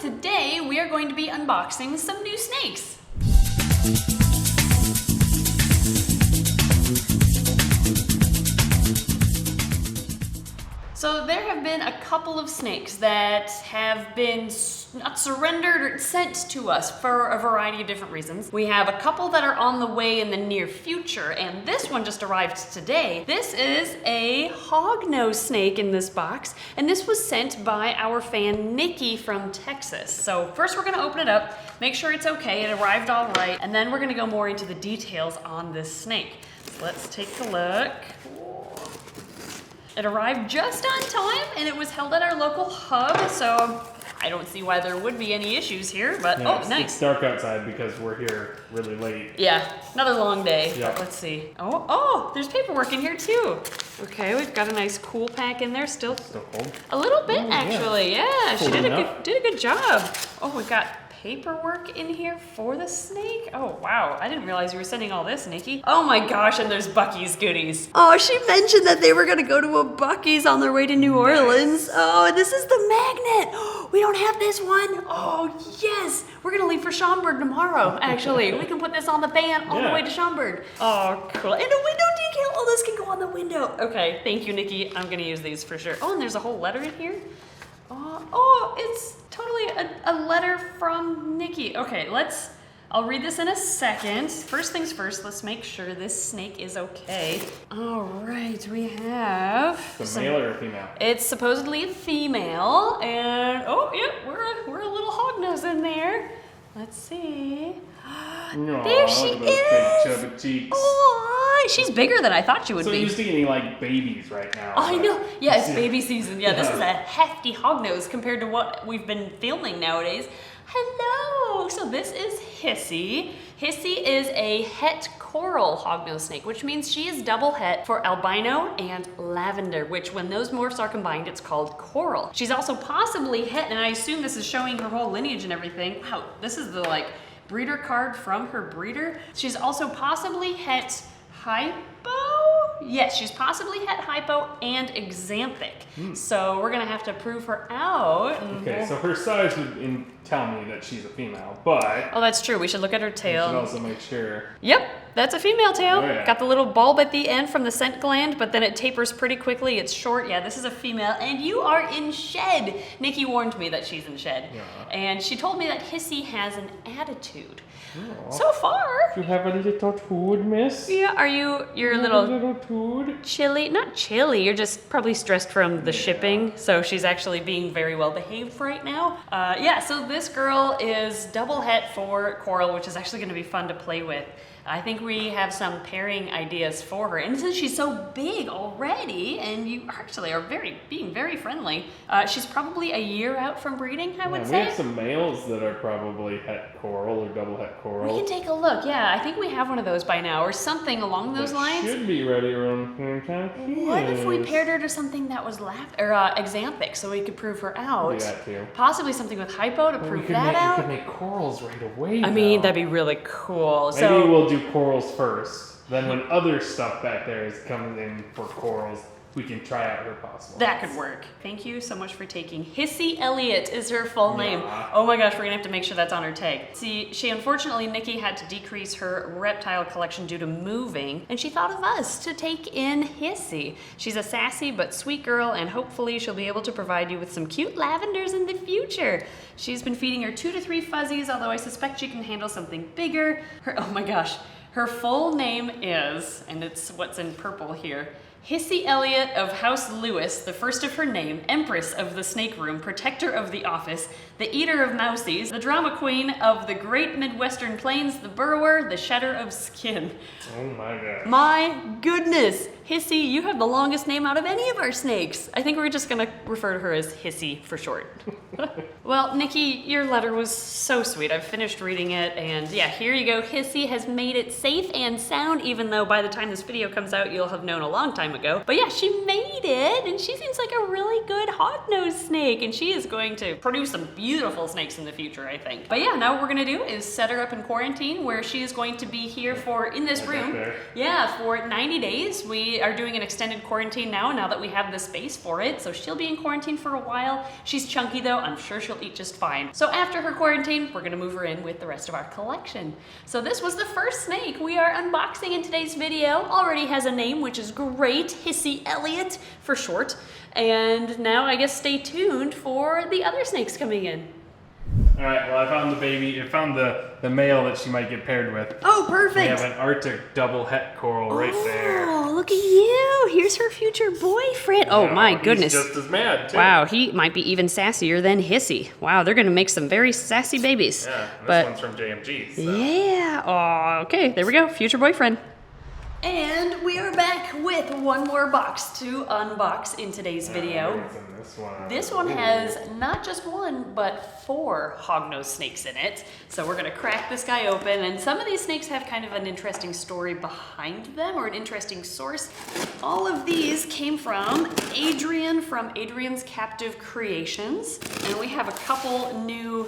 today we are going to be unboxing some new snakes. So there have been a couple of snakes that have been not surrendered or sent to us for a variety of different reasons. We have a couple that are on the way in the near future, and this one just arrived today. This is a hognose snake in this box, and this was sent by our fan Nikki from Texas. So first we're gonna open it up, make sure it's okay, it arrived all right, and then we're gonna go more into the details on this snake. So let's take a look. It arrived just on time, and it was held at our local hub, so I don't see why there would be any issues here, but yeah, oh, nice. It's dark outside because we're here really late. Yeah, another long day. Yep. Let's see. Oh, there's paperwork in here too. Okay, we've got a nice cool pack in there still. Still cold? A little bit, actually, yeah. She did enough. did a good job. Oh, we've got paperwork in here for the snake? Oh, wow. I didn't realize you were sending all this, Nikki. Oh my gosh, and there's Buc-ee's goodies. Oh, she mentioned that they were gonna go to a Buc-ee's on their way to New Orleans. Oh, this is the magnet. We don't have this one. Oh, yes. We're gonna leave for Schaumburg tomorrow, actually. We can put this on the van all the way to Schaumburg. Oh, cool. And a window decal. Oh, this can go on the window. Okay, thank you, Nikki. I'm gonna use these for sure. Oh, and there's a whole letter in here. Oh, it's totally a letter from Nikki. Okay, I'll read this in a second. First things first, let's make sure this snake is okay. All right, we have... It's a male or a female? It's supposedly a female, and oh, yeah, we're a little hognose in there. Let's see. No, there she look at those is. big chubby cheeks. Oh, she's bigger than I thought she would be. So used to getting like babies right now. I know. Yeah, it's baby season. Yeah, this is a hefty hognose compared to what we've been filming nowadays. Hello. So this is Hissy. Hissy is a het coral hognose snake, which means she is double het for albino and lavender, which when those morphs are combined, it's called coral. She's also possibly het, and I assume this is showing her whole lineage and everything. Wow, this is the breeder card from her breeder. She's also possibly het hypo. Yes, she's possibly het hypo and xanthic. So we're gonna have to prove her out. Okay, so her size would tell me that she's a female, but... Oh, that's true. We should look at her tail. We should also make sure. Yep, that's a female tail. Oh, yeah. Got the little bulb at the end from the scent gland, but then it tapers pretty quickly. It's short. Yeah, this is a female, and you are in shed. Nikki warned me that she's in shed. Yeah. And she told me that Hissy has an attitude. Oh. So far. You have a little toad, miss? Yeah, you're a little toad? chilly? Not chilly, you're just probably stressed from the shipping. So she's actually being very well behaved right now. Yeah, so this girl is double het for coral, which is actually gonna be fun to play with. I think we have some pairing ideas for her. And since she's so big already, and you actually are being very friendly, she's probably a year out from breeding, I would say. We have some males that are probably het coral or double het coral. We can take a look, yeah. I think we have one of those by now, or something along those lines. Should be ready around here time. What if we paired her to something that was xanthic, so we could prove her out? Do that too. Possibly something with hypo to prove that out. We could make corals right away. I mean, that'd be really cool. Maybe we'll do corals first. Then when other stuff back there is coming in for corals, we can try out her possible. That could work. Thank you so much for taking. Hissy Elliot is her full name. Yeah. Oh my gosh, we're gonna have to make sure that's on her tag. See, unfortunately, Nikki had to decrease her reptile collection due to moving, and she thought of us to take in Hissy. She's a sassy but sweet girl, and hopefully she'll be able to provide you with some cute lavenders in the future. She's been feeding her 2 to 3 fuzzies, although I suspect she can handle something bigger. Oh my gosh. Her full name is, and it's what's in purple here, Hissy Elliot of House Lewis, the first of her name, Empress of the Snake Room, Protector of the Office, the Eater of Mousies, the Drama Queen of the Great Midwestern Plains, the Burrower, the Shedder of Skin. Oh my god. My goodness! Hissy, you have the longest name out of any of our snakes. I think we're just gonna refer to her as Hissy for short. Well, Nikki, your letter was so sweet. I've finished reading it, and yeah, here you go. Hissy has made it safe and sound, even though by the time this video comes out, you'll have known a long time ago. But yeah, she made it, and she seems like a really good hognose snake, and she is going to produce some beautiful snakes in the future, I think. But yeah, now what we're gonna do is set her up in quarantine, where she is going to be here in this room. Yeah, for 90 days. We we are doing an extended quarantine now that we have the space for it. So she'll be in quarantine for a while. She's chunky though. I'm sure she'll eat just fine. So after her quarantine, we're gonna move her in with the rest of our collection. So this was the first snake we are unboxing in today's video. Already has a name, which is great. Hissy Elliot for short. And now I guess stay tuned for the other snakes coming in. All right, well, I found the baby. I found the male that she might get paired with. Oh, perfect. We have an Arctic double het coral right there. Oh, look at you. Here's her future boyfriend. Oh, my goodness. He's just as mad, too. Wow, he might be even sassier than Hissy. Wow, they're going to make some very sassy babies. Yeah, this one's from JMG. So. Yeah. Oh, okay, there we go. Future boyfriend. And we are back with one more box to unbox in today's video. What's in this one? This one has not just one, but 4 hognose snakes in it. So we're gonna crack this guy open, and some of these snakes have kind of an interesting story behind them, or an interesting source. All of these came from Adrian from Adrian's Captive Creations, and we have a couple new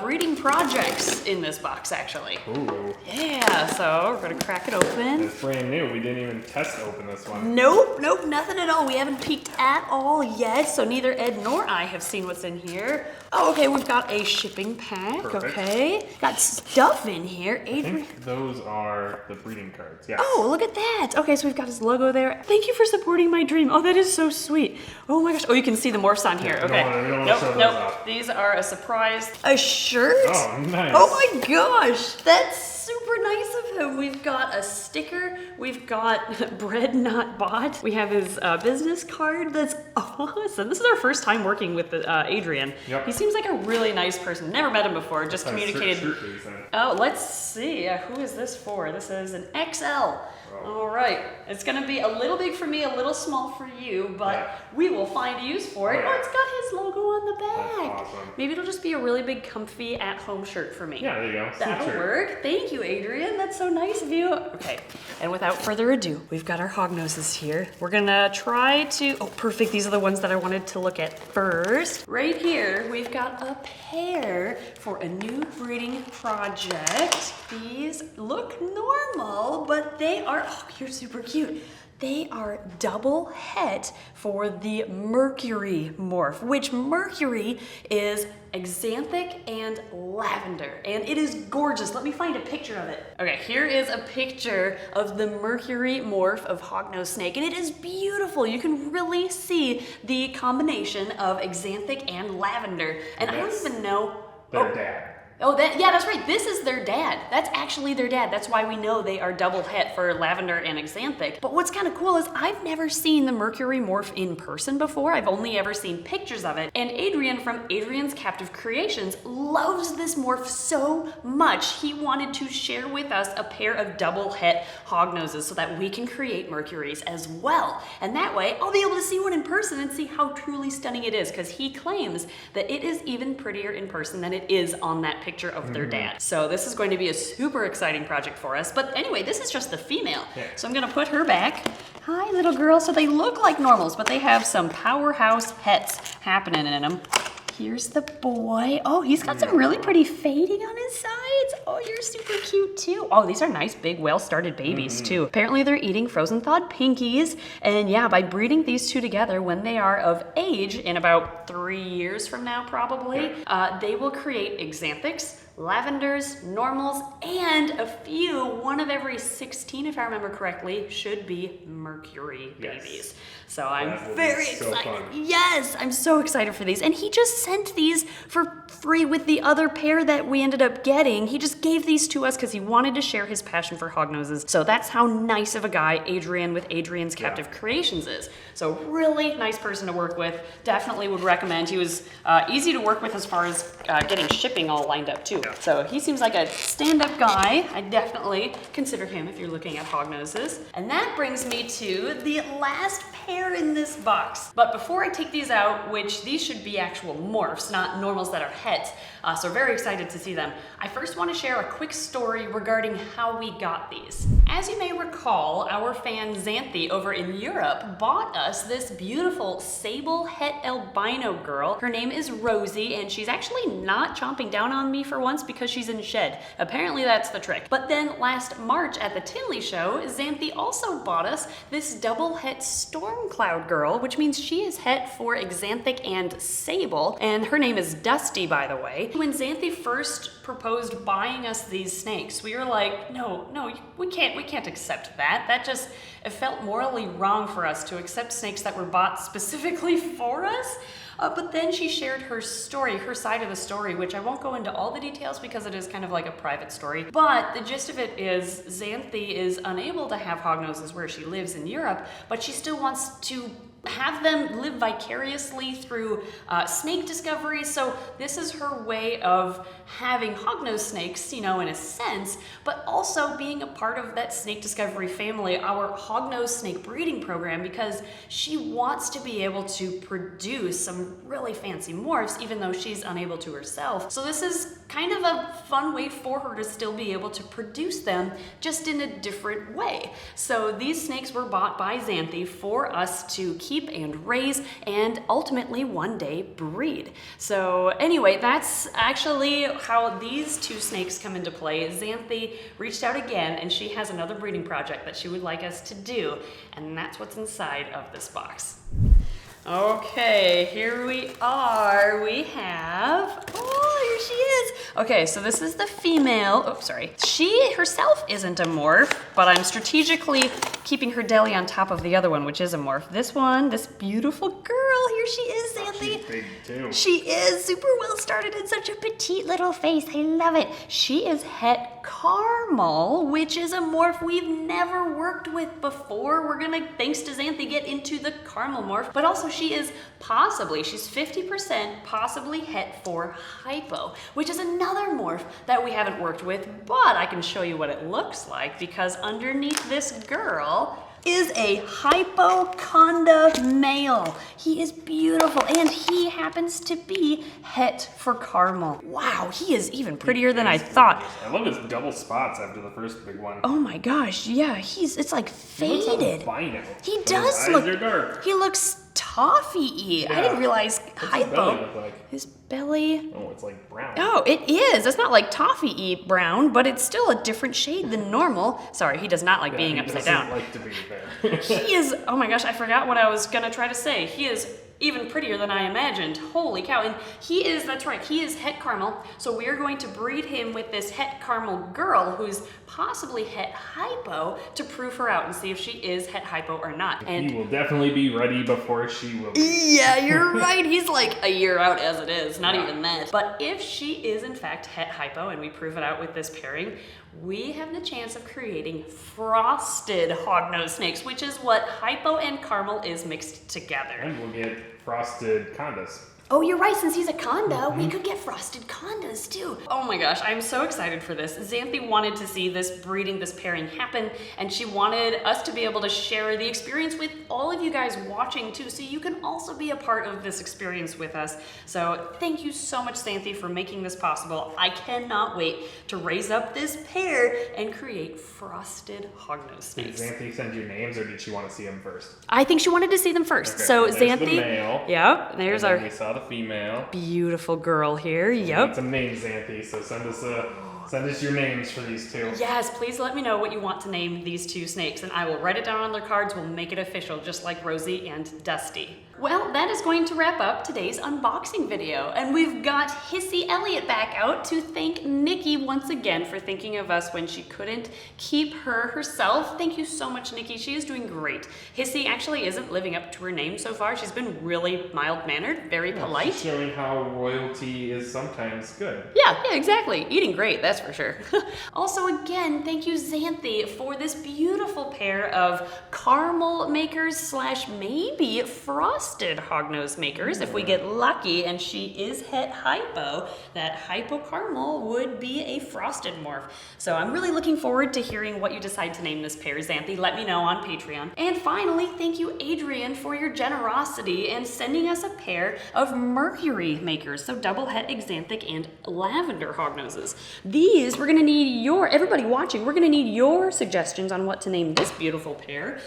breeding projects in this box, actually. Ooh. Yeah, so we're gonna crack it open. It's brand new. We didn't even test open this one. Nope, nothing at all. We haven't peeked at all yet, so neither Ed nor I have seen what's in here. Oh, okay, we've got a shipping pack. Perfect. Okay. Got stuff in here. I Adrian. think those are the breeding cards. Yes. Oh, look at that. Okay, so we've got his logo there. Thank you for supporting my dream. Oh, that is so sweet. Oh my gosh. Oh, you can see the morphs on here. Okay. We don't want to show those off. These are a surprise. A shirt? Oh, nice. Oh my gosh. That's super nice of him. We've got a sticker. We've got bread not bought. We have his business card. That's awesome. This is our first time working with Adrian. Yep. He seems like a really nice person. Never met him before. Just communicated. Oh, let's see. Who is this for? This is an XL. All right. It's going to be a little big for me, a little small for you, but we will find a use for it. Oh, it's got his logo on the back. That's awesome. Maybe it'll just be a really big, comfy, at-home shirt for me. Yeah, there you go. That'll work. Thank you, Adrian. That's so nice of you. Okay, and without further ado, we've got our hognoses here. We're gonna try to, oh, perfect. These are the ones that I wanted to look at first. Right here, we've got a pair for a new breeding project. These look normal, but they are, oh, you're super cute. They are double het for the Mercury morph, which Mercury is Xanthe and lavender, and it is gorgeous. Let me find a picture of it. Okay, here is a picture of the Mercury morph of Hognose snake, and it is beautiful. You can really see the combination of Xanthe and lavender, and I don't even know. Their dad. Oh, yeah, that's right. This is their dad. That's actually their dad. That's why we know they are double het for lavender and Xanthe. But what's kind of cool is I've never seen the Mercury morph in person before. I've only ever seen pictures of it. And Adrian from Adrian's Captive Creations loves this morph so much. He wanted to share with us a pair of double het hognoses so that we can create Mercuries as well. And that way, I'll be able to see one in person and see how truly stunning it is, because he claims that it is even prettier in person than it is on that picture of their dad. So this is going to be a super exciting project for us. But anyway, this is just the female. Yeah. So I'm gonna put her back. Hi, little girl. So they look like normals, but they have some powerhouse hets happening in them. Here's the boy. Oh, he's got some really pretty fading on his sides. Oh, you're super cute too. Oh, these are nice, big, well-started babies too. Apparently they're eating frozen thawed pinkies. And yeah, by breeding these two together when they are of age, in about 3 years from now probably, they will create Xanthics, lavenders, normals, and a few, one of every 16, if I remember correctly, should be Mercury babies. So I'm very excited. Yes, I'm so excited for these. And he just sent these for free with the other pair that we ended up getting. He just gave these to us because he wanted to share his passion for hognoses. So that's how nice of a guy Adrian with Adrian's Captive Creations is. So really nice person to work with. Definitely would recommend. He was easy to work with as far as getting shipping all lined up too. So he seems like a stand-up guy. I definitely consider him if you're looking at hognoses. And that brings me to the last pair pair in this box. But before I take these out, which these should be actual morphs, not normals that are hets, so very excited to see them, I first want to share a quick story regarding how we got these. As you may recall, our fan Xanthe over in Europe bought us this beautiful sable het albino girl. Her name is Rosie, and she's actually not chomping down on me for once because she's in shed. Apparently that's the trick. But then last March at the Tinley show, Xanthe also bought us this double het storm cloud girl, which means she is het for Xanthic and sable, and her name is Dusty, by the way. When Xanthe first proposed buying us these snakes, we were like, no, we can't accept that. It felt morally wrong for us to accept snakes that were bought specifically for us. But then she shared her story, her side of the story, which I won't go into all the details because it is kind of like a private story. But the gist of it is Xanthe is unable to have hognoses where she lives in Europe, but she still wants to have them live vicariously through snake discovery. So this is her way of having hognose snakes, in a sense, but also being a part of that snake discovery family, our hognose snake breeding program, because she wants to be able to produce some really fancy morphs, even though she's unable to herself. So this is kind of a fun way for her to still be able to produce them, just in a different way. So these snakes were bought by Xanthe for us to keep and raise and ultimately one day breed. So anyway, that's actually how these two snakes come into play. Xanthe reached out again, and she has another breeding project that she would like us to do, and that's what's inside of this box. Okay, here we are. We have, here she is. Okay, so this is the female. Oh, sorry. She herself isn't a morph, but I'm strategically keeping her deli on top of the other one, which is a morph. This one, this beautiful girl, here she is, Xanthe. She's big too. She is super well started and such a petite little face. I love it. She is het caramel, which is a morph we've never worked with before. We're gonna, thanks to Xanthe, get into the caramel morph, but also she is she's 50% possibly het for hypo, which is another morph that we haven't worked with, but I can show you what it looks like because underneath this girl is a hypochondra male. He is beautiful, and he happens to be het for caramel. Wow, he is even prettier than I thought. I love his double spots after the first big one. Oh my gosh, yeah, it's like faded. He looks albino. He does his look. eyes are dark. He looks toffee-y. I didn't realize What's hypo. his belly look like? His belly. Oh, it's like brown. Oh, it is. It's not like toffee-y brown, but it's still a different shade than normal. Sorry, he does not like being upside down. He doesn't like to be there. He is, oh my gosh, I forgot what I was gonna try to say. He is even prettier than I imagined. Holy cow. And he is, that's right, he is het caramel. So we are going to breed him with this het caramel girl who's possibly het hypo to prove her out and see if she is het hypo or not. And he will definitely be ready before she will be. Yeah, you're right. He's like a year out as it is, not even that. But if she is in fact het hypo and we prove it out with this pairing, we have the chance of creating frosted hognose snakes, which is what hypo and caramel is mixed together. And we'll get frosted condas. Oh, you're right, since he's a conda, we could get frosted condas too. Oh my gosh, I'm so excited for this. Xanthe wanted to see this breeding, this pairing happen, and she wanted us to be able to share the experience with all of you guys watching too, so you can also be a part of this experience with us. So thank you so much, Xanthe, for making this possible. I cannot wait to raise up this pair and create frosted hognose snakes. Did Xanthe send you names, or did she want to see them first? I think she wanted to see them first. Okay, so there's Xanthe, the male. Yep, there's And our then we saw the female. beautiful girl here. We need Yep. some names, Xanthe, so send us your names for these two. Yes, please let me know what you want to name these two snakes, and I will write it down on their cards. We'll make it official, just like Rosie and Dusty. Well, that is going to wrap up today's unboxing video, and we've got Hissy Elliot back out to thank Nikki once again for thinking of us when she couldn't keep her herself. Thank you so much, Nikki. She is doing great. Hissy actually isn't living up to her name so far. She's been really mild-mannered, very polite. She's showing how royalty is sometimes good. Yeah, exactly. Eating great, that's that's for sure. Also, again, thank you, Xanthe, for this beautiful pair of caramel makers slash maybe frosted hognose makers. If we get lucky and she is het hypo, that hypo caramel would be a frosted morph. So I'm really looking forward to hearing what you decide to name this pair, Xanthe. Let me know on Patreon. And finally, thank you, Adrian, for your generosity and sending us a pair of Mercury makers. So double het xanthic and lavender hognoses. These, we're gonna need everybody watching, we're gonna need your suggestions on what to name this beautiful pair.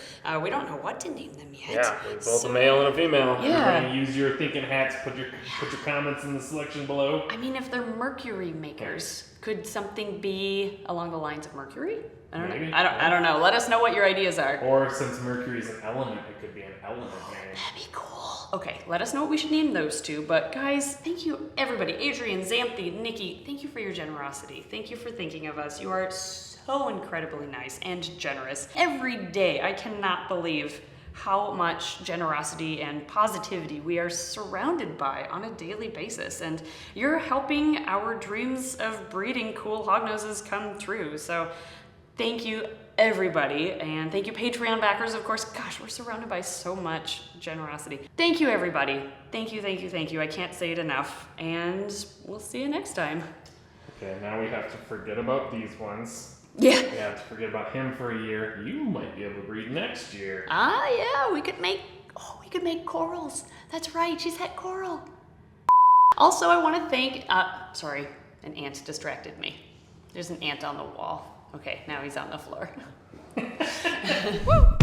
We don't know what to name them yet. Yeah, both a male and a female. Yeah. Everybody use your thinking hats, put your comments in the selection below. I mean, if they're Mercury makers, could something be along the lines of Mercury? I don't Maybe. know. I don't know. Let us know what your ideas are. Or since Mercury is an element, it could be an element name. That'd be cool. Okay, let us know what we should name those two. But guys, thank you everybody. Adrian, Xanthe, Nikki, thank you for your generosity. Thank you for thinking of us. You are so incredibly nice and generous. Every day, I cannot believe how much generosity and positivity we are surrounded by on a daily basis. And you're helping our dreams of breeding cool hognoses come true. So thank you, everybody, and thank you, Patreon backers, of course. Gosh, we're surrounded by so much generosity. Thank you, everybody. Thank you, thank you, thank you. I can't say it enough, and we'll see you next time. Okay, now we have to forget about these ones. Yeah. We have to forget about him for a year. You might be able to breed next year. Yeah, we could make corals. That's right, she's het coral. Also, I want to thank, sorry, an ant distracted me. There's an ant on the wall. Okay, now he's on the floor. Woo!